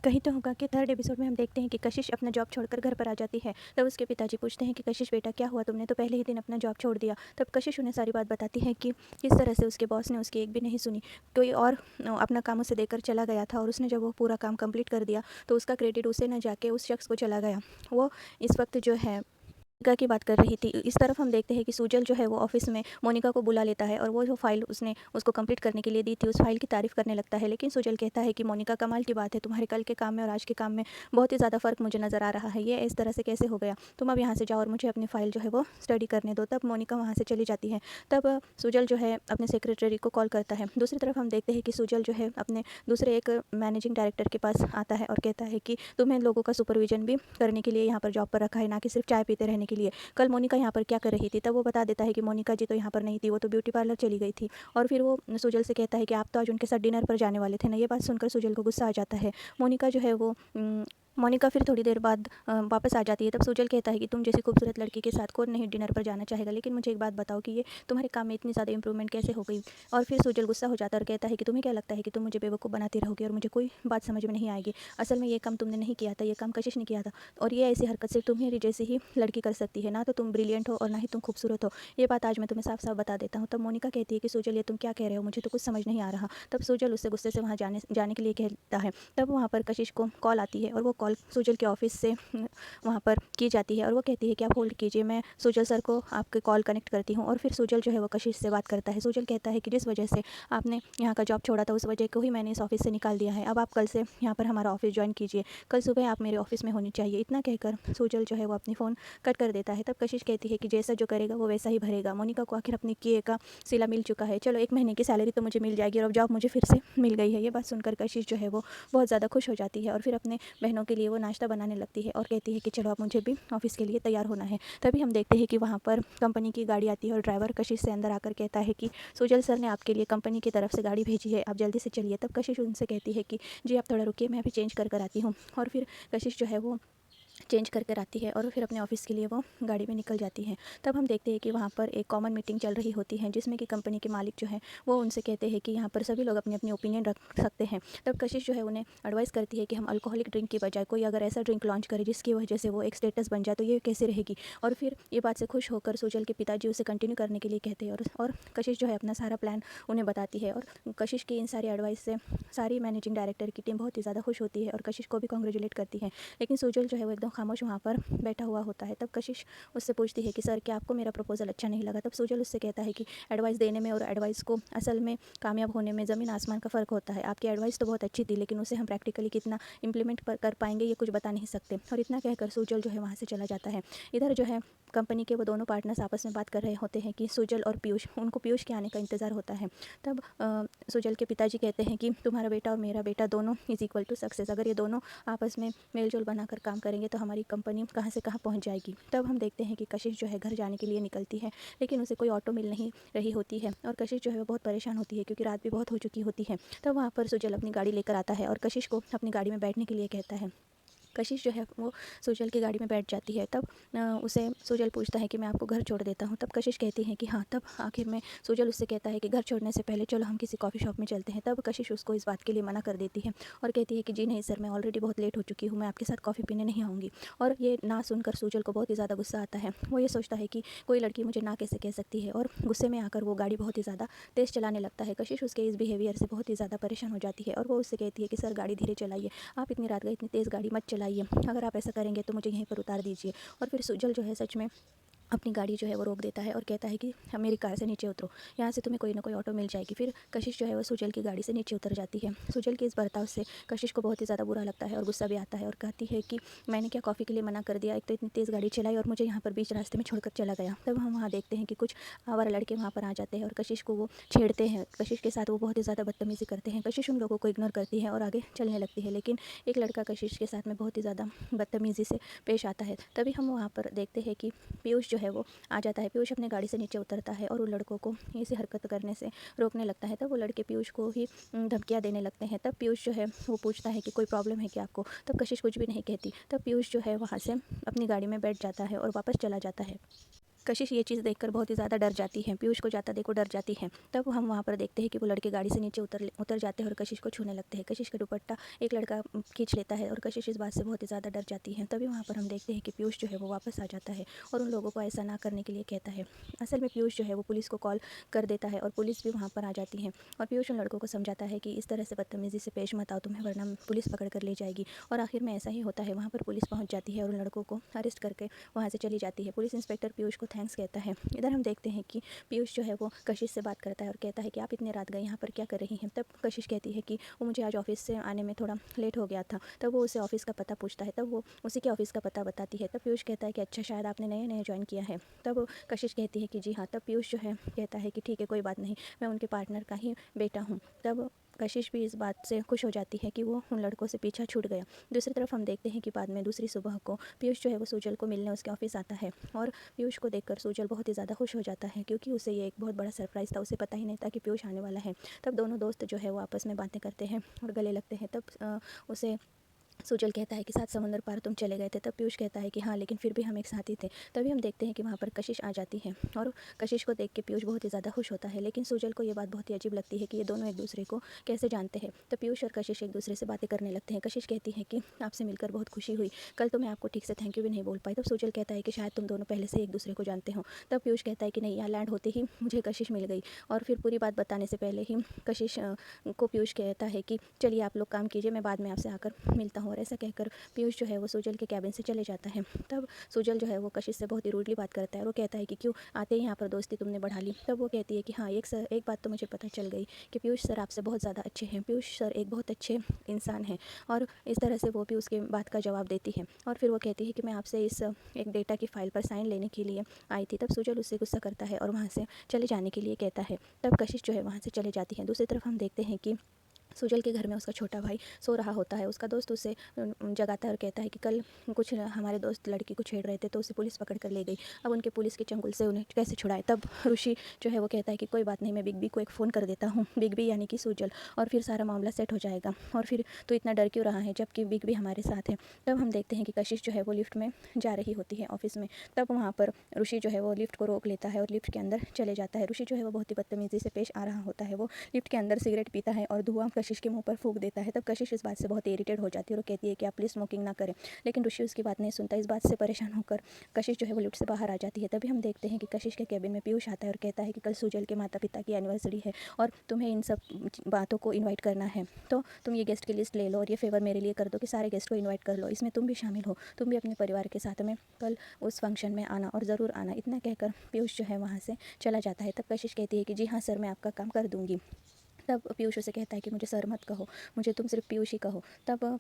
कहीं तो होगा कि थर्ड एपिसोड में हम देखते हैं कि कशिश अपना जॉब छोड़कर घर पर आ जाती है। तब उसके पिताजी पूछते हैं कि कशिश बेटा क्या हुआ, तुमने तो पहले ही दिन अपना जॉब छोड़ दिया। तब कशिश उन्हें सारी बात बताती है कि किस तरह से उसके बॉस ने उसकी एक भी नहीं सुनी। कोई और अपना काम उसे देकर चला गया था और उसने जब वो पूरा काम कंप्लीट कर दिया तो उसका क्रेडिट उसे न जाके उस शख्स को चला गया। वो इस वक्त जो है मोनिका की बात कर रही थी। इस तरफ हम देखते हैं कि सुजल जो है वो ऑफिस में मोनिका को बुला लेता है और वो जो फाइल उसने उसको कंप्लीट करने के लिए दी थी उस फाइल की तारीफ करने लगता है। लेकिन सुजल कहता है कि मोनिका कमाल की बात है, तुम्हारे कल के काम में और आज के काम में बहुत ही ज़्यादा फ़र्क मुझे नज़र आ रहा है। ये इस तरह से कैसे हो गया, तुम अब यहाँ से जाओ और मुझे अपनी फ़ाइल जो है वो स्टडी करने दो। तब मोनिका वहाँ से चली जाती है। तब सुजल जो है अपने सेक्रेटरी को कॉल करता है। दूसरी तरफ हम देखते हैं कि सुजल जो है अपने दूसरे एक मैनेजिंग डायरेक्टर के पास आता है और कहता है कि तुम्हें लोगों का सुपरविजन भी करने के लिए यहाँ पर जॉब पर रखा है, ना कि सिर्फ चाय पीते रहने के लिए। कल मोनिका यहाँ पर क्या कर रही थी? तब वो बता देता है कि मोनिका जी तो यहाँ पर नहीं थी, वो तो ब्यूटी पार्लर चली गई थी। और फिर वो सुजल से कहता है कि आप तो आज उनके साथ डिनर पर जाने वाले थे ना। ये बात सुनकर सुजल को गुस्सा आ जाता है। मोनिका जो है वो मोनिका फिर थोड़ी देर बाद वापस आ जाती है। तब सुजल कहता है कि तुम जैसी खूबसूरत लड़की के साथ कौन नहीं डिनर पर जाना चाहेगा, लेकिन मुझे एक बात बताओ कि ये तुम्हारे काम में इतनी ज़्यादा इंप्रूवमेंट कैसे हो गई? और फिर सुजल गुस्सा हो जाता है और कहता है कि तुम्हें क्या लगता है कि तुम मुझे बेवकूफ़ बनाती रहोगी और मुझे कोई बात समझ में नहीं आएगी? असल में ये काम तुमने नहीं किया था, ये काम कशिश ने किया था। और ये ऐसी हरकत सिर्फ तुम्हारी जैसी ही लड़की कर सकती है, ना तो तुम ब्रिलियंट हो और ना ही तुम खूबसूरत हो। ये बात आज मैं तुम्हें साफ साफ बता देता हूँ। तब मोनिका कहती है कि सुजल ये तुम क्या कह रहे हो, मुझे तो कुछ समझ नहीं आ रहा। तब सुजल उससे गुस्से से वहाँ जाने जाने के लिए कहता है। तब वहाँ पर कशिश को कॉल आती है और वो कॉल सुजल के ऑफिस से वहाँ पर की जाती है और वो कहती है कि आप होल्ड कीजिए, मैं सुजल सर को आपके कॉल कनेक्ट करती हूँ। और फिर सुजल जो है वो कशिश से बात करता है। सुजल कहता है कि जिस वजह से आपने यहाँ का जॉब छोड़ा था उस वजह को ही मैंने इस ऑफिस से निकाल दिया है। अब आप कल से यहाँ पर हमारा ऑफिस ज्वाइन कीजिए, कल सुबह आप मेरे ऑफिस में होनी चाहिए। इतना कहकर सुजल जो है वो अपनी फ़ोन कट कर देता है। तब कशिश कहती है कि जैसा जो करेगा वो वैसा ही भरेगा। मोनिका को आखिर अपने किए का सिला मिल चुका है, चलो 1 महीने की सैलरी तो मुझे मिल जाएगी और अब जॉब मुझे फिर से मिल गई है। ये बात सुनकर कशिश जो है वो बहुत ज़्यादा खुश हो जाती है और फिर अपने बहनों के लिए वो नाश्ता बनाने लगती है और कहती है कि चलो अब मुझे भी ऑफिस के लिए तैयार होना है। तभी हम देखते हैं कि वहाँ पर कंपनी की गाड़ी आती है और ड्राइवर कशिश से अंदर आकर कहता है कि सुजल सर ने आपके लिए कंपनी की तरफ से गाड़ी भेजी है, आप जल्दी से चलिए। तब कशिश उनसे कहती है कि जी आप थोड़ा रुकिए, मैं अभी चेंज कर आती हूँ। और फिर कशिश जो है वो चेंज कर कर आती है और फिर अपने ऑफिस के लिए वो गाड़ी में निकल जाती है। तब हम देखते हैं कि वहाँ पर एक कॉमन मीटिंग चल रही होती है जिसमें कि कंपनी के मालिक जो है वो उनसे कहते हैं कि यहाँ पर सभी लोग अपनी अपनी ओपिनियन रख सकते हैं। तब कशिश जो है उन्हें एडवाइस करती है कि हम अल्कोहलिक ड्रिंक की बजाय कोई अगर ऐसा ड्रिंक लॉन्च करें जिसकी वजह से वो एक स्टेटस बन जाए तो ये कैसे रहेगी। और फिर ये बात से खुश होकर सुजल के पिताजी उसे कंटिन्यू करने के लिए कहते हैं और कशिश जो है अपना सारा प्लान उन्हें बताती है। और कशिश की इन सारी एडवाइस से सारी मैनेजिंग डायरेक्टर की टीम बहुत ही ज़्यादा खुश होती है और कशिश को भी कॉन्ग्रेचुलेट करती है। लेकिन सुजल जो है वो एकदम खामोश वहाँ पर बैठा हुआ होता है। तब कशिश उससे पूछती है कि सर क्या आपको मेरा प्रपोजल अच्छा नहीं लगा? तब सुजल उससे कहता है कि एडवाइस देने में और एडवाइस को असल में कामयाब होने में ज़मीन आसमान का फ़र्क होता है। आपकी एडवाइस तो बहुत अच्छी थी लेकिन उसे हम प्रैक्टिकली कितना इंप्लीमेंट कर पाएंगे ये कुछ बता नहीं सकते। और इतना कहकर सुजल जो है वहाँ से चला जाता है। इधर जो है कंपनी के वो दोनों पार्टनर्स आपस में बात कर रहे होते हैं कि सुजल और पीयूष, उनको पीयूष के आने का इंतज़ार होता है। तब सुजल के पिताजी कहते हैं कि तुम्हारा बेटा और मेरा बेटा दोनों इज़ इक्वल टू सक्सेस, अगर ये दोनों आपस में मेलजोल बनाकर काम करेंगे तो हमारी कंपनी कहाँ से कहाँ पहुँच जाएगी। तब हम देखते हैं कि कशिश जो है घर जाने के लिए निकलती है लेकिन उसे कोई ऑटो मिल नहीं रही होती है और कशिश जो है वो बहुत परेशान होती है क्योंकि रात भी बहुत हो चुकी होती है। तब वहाँ पर सुजल अपनी गाड़ी लेकर आता है और कशिश को अपनी गाड़ी में बैठने के लिए कहता है। कशिश जो है वो सुजल की गाड़ी में बैठ जाती है। तब उसे सुजल पूछता है कि मैं आपको घर छोड़ देता हूँ। तब कशिश कहती है कि हाँ। तब आखिर में सुजल उससे कहता है कि घर छोड़ने से पहले चलो हम किसी कॉफ़ी शॉप में चलते हैं। तब कशिश उसको इस बात के लिए मना कर देती है और कहती है कि जी नहीं सर, मैं ऑलरेडी बहुत लेट हो चुकी हूँ, मैं आपके साथ कॉफ़ी पीने नहीं आऊँगी। और ये ना सुनकर सुजल को बहुत ही ज़्यादा गुस्सा आता है। वो ये सोचता है कि कोई लड़की मुझे ना कैसे कह सकती है और गुस्से में आकर वो गाड़ी बहुत ही ज़्यादा तेज़ चलाने लगता है। कशिश उसके इस बिहेवियर से बहुत ही ज़्यादा परेशान हो जाती है और वो उससे कहती है कि सर गाड़ी धीरे चलाइए, आप इतनी रात गए इतनी तेज़ गाड़ी मत चलाइए, अगर आप ऐसा करेंगे तो मुझे यहीं पर उतार दीजिए। और फिर सुजल जो है सच में अपनी गाड़ी जो है वो रोक देता है और कहता है कि हम मेरी कार से नीचे उतरो, यहाँ से तुम्हें कोई ना कोई ऑटो मिल जाएगी। फिर कशिश जो है वो सुजल की गाड़ी से नीचे उतर जाती है। सुजल के इस बर्ताव से कशिश को बहुत ही ज़्यादा बुरा लगता है और गुस्सा भी आता है और कहती है कि मैंने क्या कॉफ़ी के लिए मना कर दिया, एक तो इतनी तेज़ गाड़ी चलाई और मुझे यहाँ पर बीच रास्ते में छोड़कर चला गया। तब हम वहाँ देखते हैं कि कुछ आवारा लड़के वहाँ पर आ जाते हैं और कशिश को वो छेड़ते हैं। कशिश के साथ वो बहुत ही ज़्यादा बदतमीज़ी करते हैं। कशिश उन लोगों को इग्नोर करती है और आगे चलने लगती है लेकिन एक लड़का कशिश के साथ में बहुत ही ज़्यादा बदतमीज़ी से पेश आता है। तभी हम वहाँ पर देखते हैं कि पीयूष जो है वो आ जाता है। पीयूष अपने गाड़ी से नीचे उतरता है और उन लड़कों को ऐसी हरकत करने से रोकने लगता है। तब वो लड़के पीयूष को ही धमकियाँ देने लगते हैं। तब पीयूष जो है वो पूछता है कि कोई प्रॉब्लम है क्या आपको? तब कशिश कुछ भी नहीं कहती। तब पीयूष जो है वहाँ से अपनी गाड़ी में बैठ जाता है और वापस चला जाता है। कशिश ये चीज़ देखकर बहुत ही ज़्यादा डर जाती है, पीयूष को जाता देखो डर जाती है। तब हम वहाँ पर देखते हैं कि वो लड़के गाड़ी से नीचे उतर जाते हैं और कशिश को छूने लगते हैं। कशिश का दुपट्टा एक लड़का खींच लेता है और कशिश इस बात से बहुत ही ज़्यादा डर जाती है। तभी वहाँ पर हम देखते हैं कि पीयूष जो है वो वापस आ जाता है और उन लोगों को ऐसा ना करने के लिए कहता है। असल में पीयूष जो है वो पुलिस को कॉल कर देता है और पुलिस भी वहाँ पर आ जाती है और पीयूष उन लड़कों को समझाता है कि इस तरह से बदतमीज़ी से पेश मत आओ तुम्हें, वरना पुलिस पकड़ कर ले जाएगी। और आखिर में ऐसा ही होता है, वहाँ पर पुलिस पहुँच जाती है और उन लड़कों को अरेस्ट करके वहाँ से चली जाती है। पुलिस इंस्पेक्टर पीयूष को थैंक्स कहता है। इधर हम देखते हैं कि पीयूष जो है वो कशिश से बात करता है और कहता है कि आप इतने रात गए यहाँ पर क्या कर रही हैं। तब कशिश कहती है कि वो मुझे आज ऑफिस से आने में थोड़ा लेट हो गया था। तब वो उसे ऑफिस का पता पूछता है, तब वो उसी के ऑफिस का पता बताती है। तब पीयूष कहता है कि अच्छा, शायद आपने नए नए ज्वाइन किया है। तब कशिश कहती है कि जी हाँ। तब पीयूष जो है कहता है कि ठीक है, कोई बात नहीं, मैं उनके पार्टनर का ही बेटा हूँ। तब कशिश भी इस बात से खुश हो जाती है कि वो उन लड़कों से पीछा छूट गया। दूसरी तरफ हम देखते हैं कि बाद में दूसरी सुबह को पीयूष जो है वो सुजल को मिलने उसके ऑफिस आता है और पीयूष को देखकर सुजल बहुत ही ज़्यादा खुश हो जाता है, क्योंकि उसे ये एक बहुत बड़ा सरप्राइज़ था। उसे पता ही नहीं था कि पीयूष आने वाला है। तब दोनों दोस्त जो है वो आपस में बातें करते हैं और गले लगते हैं। तब उसे सुजल कहता है कि 7 समुंदर पार तुम चले गए थे। तब पीयूष कहता है कि हाँ, लेकिन फिर भी हम एक साथ ही थे। तभी हम देखते हैं कि वहाँ पर कशिश आ जाती है और कशिश को देख के पीयूष बहुत ही ज़्यादा खुश होता है, लेकिन सुजल को ये बात बहुत ही अजीब लगती है कि ये दोनों एक दूसरे को कैसे जानते हैं। तो पीयूष और कशिश एक दूसरे से बातें करने लगते हैं। कशिश कहती है कि आपसे मिलकर बहुत खुशी हुई, कल तो मैं आपको ठीक से थैंक यू भी नहीं बोल पाई। तब सुजल कहता है कि शायद तुम दोनों पहले से एक दूसरे को जानते हो। तब पीयूष कहता है कि नहीं, यहाँ लैंड होते ही मुझे कशिश मिल गई। और फिर पूरी बात बताने से पहले ही कशिश को पीयूष कहता है कि चलिए आप लोग काम कीजिए, मैं बाद में आपसे आकर मिलता हूँ। और ऐसा कहकर पीयूष जो है वो सुजल के कैबिन से चले जाता है। तब सुजल जो है वो कशिश से बहुत ही रूडली बात करता है और वो कहता है कि क्यों आते ही यहाँ पर दोस्ती तुमने बढ़ा ली। तब वो कहती है कि हाँ, एक बात तो मुझे पता चल गई कि पीयूष सर आपसे बहुत ज़्यादा अच्छे हैं, पीयूष सर एक बहुत अच्छे इंसान हैं। और इस तरह से वो भी उसके बात का जवाब देती है और फिर वो कहती है कि मैं आपसे इस एक डेटा की फ़ाइल पर साइन लेने के लिए आई थी। तब सुजल उससे गुस्सा करता है और वहाँ से चले जाने के लिए कहता है। तब कशिश जो है वहाँ से चले जाती है। दूसरी तरफ हम देखते हैं कि सुजल के घर में उसका छोटा भाई सो रहा होता है। उसका दोस्त उसे जगाता है और कहता है कि कल कुछ हमारे दोस्त लड़की को छेड़ रहे थे तो उसे पुलिस पकड़ कर ले गई, अब उनके पुलिस के चंगुल से उन्हें कैसे छुड़ाए। तब ऋषि जो है वो कहता है कि कोई बात नहीं, मैं बिग बी को एक फ़ोन कर देता हूँ, बिग बी यानी कि सुजल, और फिर सारा मामला सेट हो जाएगा। और फिर तो इतना डर क्यों रहा है जबकि बिग बी हमारे साथ है। तब हम देखते हैं कि कशिश जो है वो लिफ्ट में जा रही होती है ऑफिस में। तब वहाँ पर ऋषि जो है वो लिफ्ट को रोक लेता है और लिफ्ट के अंदर चले जाता है। ऋषि जो है वो बहुत ही बदतमीज़ी से पेश आ रहा होता है। वो लिफ्ट के अंदर सिगरेट पीता है और धुआं कशिश के मुँह पर फूंक देता है। तब कशिश इस बात से बहुत इरिटेट हो जाती है और कहती है कि आप प्लीज़ स्मोकिंग ना करें, लेकिन ऋषि उसकी बात नहीं सुनता। इस बात से परेशान होकर कशिश जो है वो लिफ्ट से बाहर आ जाती है। तभी हम देखते हैं कि कशिश के कैबिन में पीयूष आता है और कहता है कि कल सुजल के माता पिता की एनिवर्सरी है और तुम्हें इन सब बातों को इन्वाइट करना है, तो तुम ये गेस्ट की लिस्ट ले लो और ये फेवर मेरे लिए कर दो कि सारे गेस्ट को इन्वाइट कर लो, इसमें तुम भी शामिल हो, तुम भी अपने परिवार के साथ में कल उस फंक्शन में आना और ज़रूर आना। इतना कहकर पीयूष जो है वहाँ से चला जाता है। तब कशिश कहती है कि जी हाँ सर, मैं आपका काम कर दूँगी। तब पीयूष उसे कहता है कि मुझे सर मत कहो, मुझे तुम सिर्फ पीयूष ही कहो। तब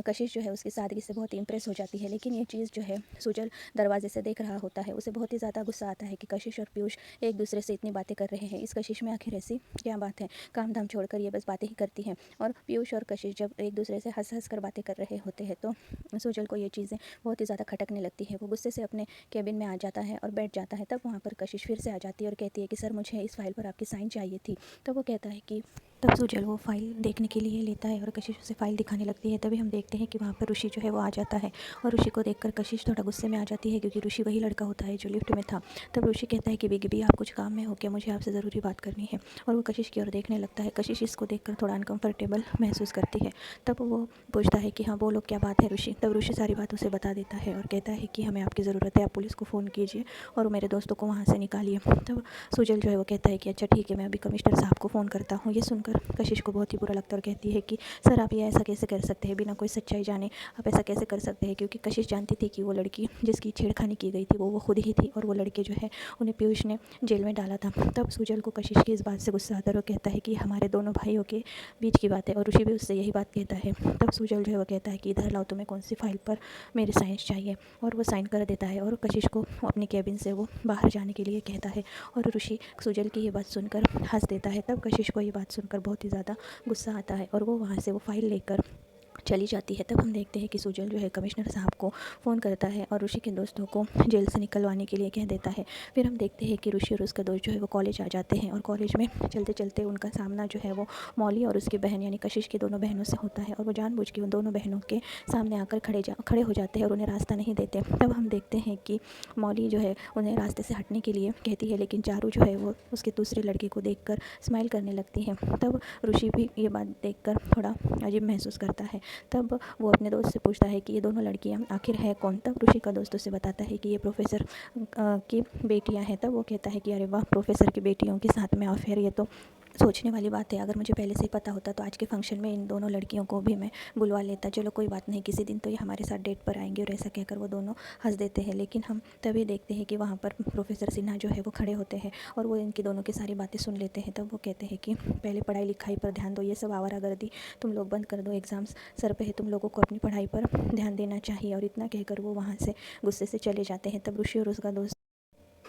कशिश जो है उसकी सादगी से बहुत इम्प्रेस हो जाती है, लेकिन ये चीज़ जो है सुजल दरवाजे से देख रहा होता है। उसे बहुत ही ज़्यादा गुस्सा आता है कि कशिश और पीयूष एक दूसरे से इतनी बातें कर रहे हैं। इस कशिश में आखिर ऐसी क्या बात है, काम धाम छोड़कर ये बस बातें ही करती हैं। और पीयूष और कशिश जब एक दूसरे से हंस हंस कर बातें कर रहे होते हैं तो सुजल को ये चीज़ें बहुत ही ज़्यादा खटकने लगती है। वो गुस्से से अपने केबिन में आ जाता है और बैठ जाता है। तब वहाँ पर कशिश फिर से आ जाती है और कहती है कि सर, मुझे इस फाइल पर आपकी साइन चाहिए थी। तब वो कहता है कि तब सुजल वो फ़ाइल देखने के लिए लेता है और कशिश उसे फ़ाइल दिखाने लगती है। तभी हम देखते हैं कि वहाँ पर ऋषि जो है वो आ जाता है और ऋषि को देखकर कशिश थोड़ा गुस्से में आ जाती है, क्योंकि ऋषि वही लड़का होता है जो लिफ्ट में था। तब ऋषि कहता है कि बिग बी, आप कुछ काम में हो क्या, मुझे आपसे ज़रूरी बात करनी है। और वो कशिश की ओर देखने लगता है। कशिश इसको देखकर थोड़ा अनकम्फर्टेबल महसूस करती है। तब वो पूछता है कि हाँ बोलो, क्या बात है ऋषि। तब ऋषि सारी बात उसे बता देता है और कहता है कि हमें आपकी ज़रूरत है, आप पुलिस को फ़ोन कीजिए और मेरे दोस्तों को वहाँ से निकालिए। तब सुजल जो है वो कहता है कि अच्छा ठीक है, मैं अभी कमिश्नर साहब को फ़ोन करता हूँ। ये सुनकर कशिश को बहुत ही बुरा लगता है और कहती है कि सर, आप ये ऐसा कैसे कर सकते हैं, बिना कोई सच्चाई जाने आप ऐसा कैसे कर सकते हैं। क्योंकि कशिश जानती थी कि वो लड़की जिसकी छेड़खानी की गई थी वो खुद ही थी और वो लड़के जो है उन्हें पीयूष ने जेल में डाला था। तब सुजल को कशिश की इस बात से गुस्सा आता है और कहता है कि हमारे दोनों भाइयों के बीच की बात है, और ऋषि भी उससे यही बात कहता है। तब सुजल जो है वो कहता है कि इधर लाओ, तुम्हें कौन सी फाइल पर मेरे साइंस चाहिए, और वो साइन कर देता है और कशिश को अपनी कैबिन से वो बाहर जाने के लिए कहता है। और ऋषि सुजल की ये बात सुनकर हंस देता है। तब कशिश को ये बात सुनकर बहुत ही ज़्यादा गुस्सा आता है और वो वहाँ से वो फाइल लेकर चली जाती है। तब हम देखते हैं कि सुजल जो है कमिश्नर साहब को फ़ोन करता है और ऋषि के दोस्तों को जेल से निकलवाने के लिए कह देता है। फिर हम देखते हैं कि ऋषि और उसका दोस्त जो है वो कॉलेज आ जाते हैं और कॉलेज में चलते चलते उनका सामना जो है वो मौली और उसकी बहन यानी कशिश की दोनों बहनों से होता है और वो जानबूझ के उन दोनों बहनों के सामने आकर खड़े हो जाते हैं और उन्हें रास्ता नहीं देते। तब हम देखते हैं कि मौली जो है उन्हें रास्ते से हटने के लिए कहती है, लेकिन चारू जो है वो उसके दूसरे लड़के को देखकर स्माइल करने लगती है। तब ऋषि भी ये बात देखकर थोड़ा अजीब महसूस करता है। तब वो अपने दोस्त से पूछता है कि ये दोनों लड़कियां आखिर है कौन। तब ऋषि का दोस्त उसे बताता है कि ये प्रोफेसर की बेटियां हैं। तब वो कहता है कि अरे वाह, प्रोफेसर की बेटियों के साथ में अफेयर, ये तो सोचने वाली बात है। अगर मुझे पहले से ही पता होता तो आज के फंक्शन में इन दोनों लड़कियों को भी मैं बुलवा लेता। चलो कोई बात नहीं, किसी दिन तो ये हमारे साथ डेट पर आएंगे। और ऐसा कहकर वो दोनों हंस देते हैं। लेकिन हम तभी देखते हैं कि वहाँ पर प्रोफेसर सिन्हा जो है वो खड़े होते हैं और वो इनकी दोनों की सारी बातें सुन लेते हैं। तब वो कहते हैं कि पहले पढ़ाई लिखाई पर ध्यान दो, ये सब आवारागर्दी तुम लोग बंद कर दो, एग्ज़ाम्स सर पे है, तुम लोगों को अपनी पढ़ाई पर ध्यान देना चाहिए। और इतना कहकर वो वहाँ से गुस्से से चले जाते हैं। तब ऋषि और उसका दोस्त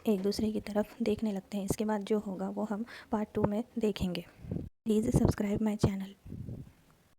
एक दूसरे की तरफ देखने लगते हैं। इसके बाद जो होगा वो हम पार्ट 2 में देखेंगे। Please subscribe my channel.